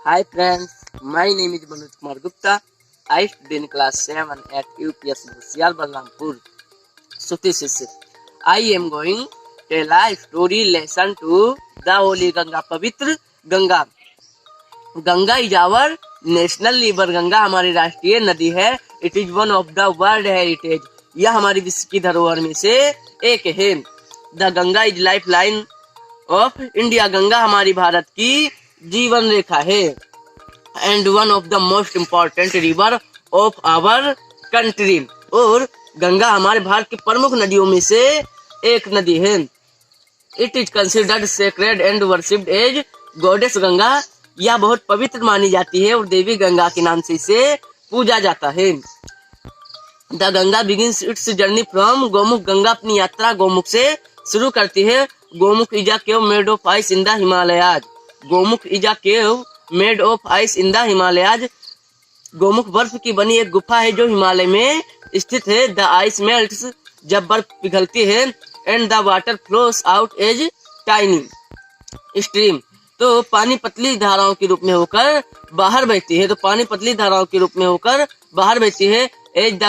Hi friends, my name is Manoj Kumar Gupta. I study in class 7 at UPS Bhusial Balrampur, Sutisisi. I am going to tell a story lesson to the Holy Ganga, पवित्र Ganga. Ganga is our national river. Ganga हमारी राष्ट्रीय नदी है. It is one of the world heritage. यह हमारी विश्व की धरोहर में से एक है. The Ganga is lifeline of India. Ganga हमारी भारत की जीवन रेखा है. And one of the most important river of our country. और गंगा हमारे भारत की प्रमुख नदियों में से एक नदी है. It is considered sacred and worshipped as goddess Ganga. यह बहुत पवित्र मानी जाती है और देवी गंगा के नाम से इसे पूजा जाता है. The Ganga begins it's journey from Gomukh. Ganga अपनी यात्रा गोमुख से शुरू करती है. Gomukh is a cave made of ice in the Himalayas. Gomukh is a cave made of ice in the Himalayas. Gomukh बर्फ की बनी एक गुफा है जो हिमालय में स्थित है. The ice melts. जब बर्फ पिघलती है. And the water flows out as tiny stream. तो पानी पतली धाराओं के रूप में होकर बाहर बहती है. तो पानी पतली धाराओं के रूप में होकर बाहर बहती है. As the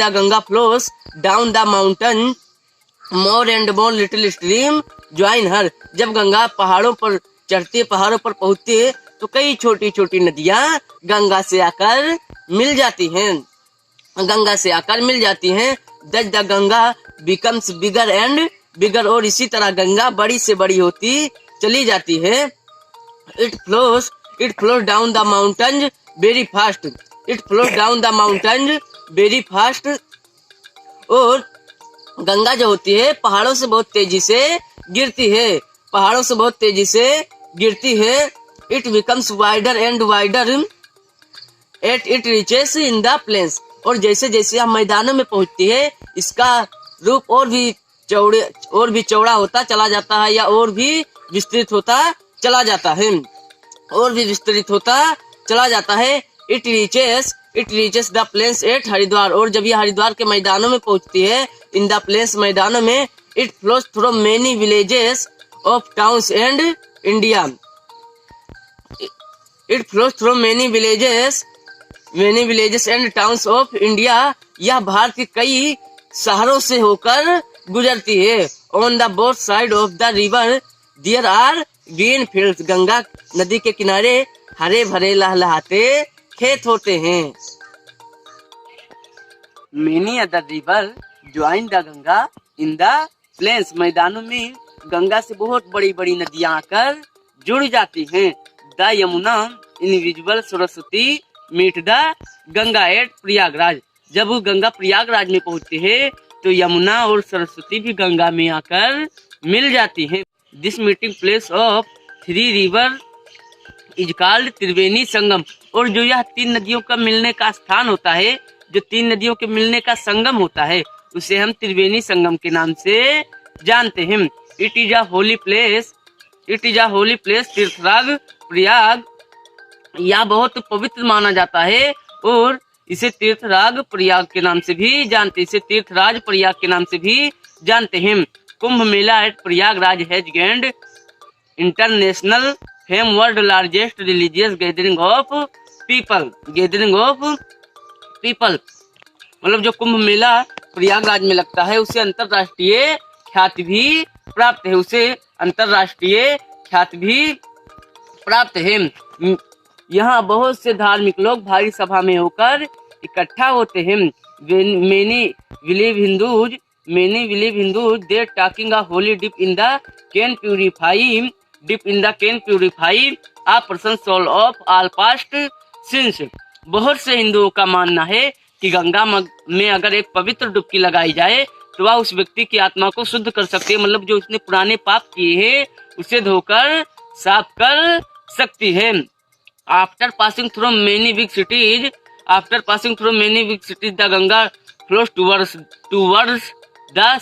Ganga flows down the mountain more and more little stream join her. जब गंगा पहाड़ों पर चढ़ती है, पहाड़ों पर पहुंचती है, तो कई छोटी छोटी नदियां गंगा से आकर मिल जाती हैं. गंगा से आकर मिल जाती हैं. दस the Ganga becomes bigger and bigger. और इसी तरह गंगा बड़ी से बड़ी होती चली जाती है. It flows down the mountain very fast. It flows down the mountain very fast. और गंगा जो होती है पहाड़ों से बहुत तेजी से गिरती है. पहाड़ों से बहुत तेजी से गिरती है. It becomes wider and wider at it reaches in the plains. और जैसे जैसे हम मैदानों में पहुंचती है इसका रूप और भी चौड़ा होता चला जाता है, या और भी विस्तृत होता चला जाता है. और भी विस्तृत होता चला जाता है. It reaches the plains at Haridwar. और जब यह हरिद्वार के मैदानों में पहुंचती है, इन द प्लेन्स मैदानों में, it flows through many villages of towns and India. It flows through many villages and towns of India. यह भारत के कई शहरों से होकर गुजरती है. On the both side of the river there are green fields. Ganga नदी के किनारे हरे भरे लहलहाते खेत होते हैं. Many other river join the Ganga in the plains. मैदानों में गंगा से बहुत बड़ी बड़ी नदियां आकर जुड़ जाती हैं. The Yamuna invisible Saraswati meet the Ganga at Prayagraj. जब गंगा प्रयागराज में पहुंचती है तो यमुना और सरस्वती भी गंगा में आकर मिल जाती हैं. This meeting place of three river is called Triveni Sangam. और जो यह तीन नदियों का मिलने का स्थान होता है, जो तीन नदियों के मिलने का संगम होता है, उसे हम त्रिवेणी संगम के नाम से जानते हैं. It is a holy place. Tirthraj Prayag. यह बहुत पवित्र माना जाता है और इसे तीर्थराज प्रयाग के नाम से भी जानते हैं. Kumbh Mela at Prayagraj has gained international fame. World largest religious gathering of people. मतलब जो कुंभ मेला प्रयागराज में लगता है उसे अंतरराष्ट्रीय ख्याति भी प्राप्त है. यहाँ बहुत से धार्मिक लोग भारी सभा में होकर इकट्ठा होते हैं. Many believe Hindus they taking a holy dip in the can purify a person's soul of all past sins. बहुत से हिंदुओं का मानना है कि गंगा में अगर एक पवित्र डुबकी लगाई जाए तो वह उस व्यक्ति की आत्मा को शुद्ध कर सकती है. मतलब जो उसने पुराने पाप किए हैं उसे धोकर साफ कर सकती है. After passing through many big cities, the Ganga flows towards the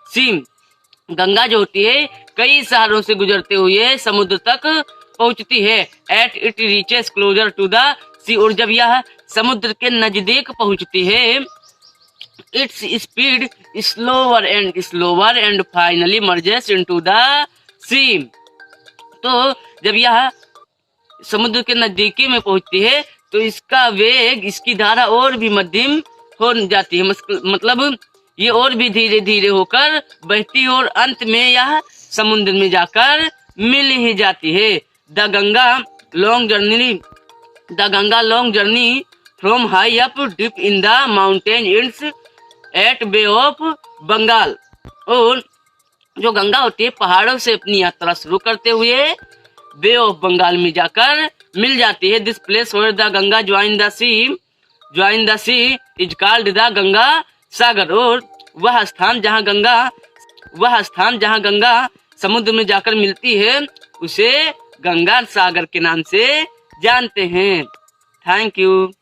sea. Ganga जो होती है कई शहरों से गुजरते हुए समुद्र तक पहुंचती है. At it reaches closer to the sea. और जब यह समुद्र के नजदीक पहुंचती है, its speed is slower and finally merges into the sea. दोस्तों जब यह समुद्र के नजदीकी में पहुंचती है तो इसका वेग, इसकी धारा और भी मध्यम हो जाती है, मतलब ये और भी धीरे धीरे होकर बहती और अंत में यह समुद्र में जाकर मिल ही जाती है। The Ganga long journey from high up deep in the mountain ends at bay of Bengal. और जो गंगा होती है पहाड़ों से अपनी यात्रा शुरू करते हुए बे ऑफ बंगाल में जाकर मिल जाती है। This place where the Ganga join the sea is called the Ganga Sagar. और वह स्थान जहाँ गंगा समुद्र में जाकर मिलती है उसे गंगा सागर के नाम से जानते हैं। Thank you.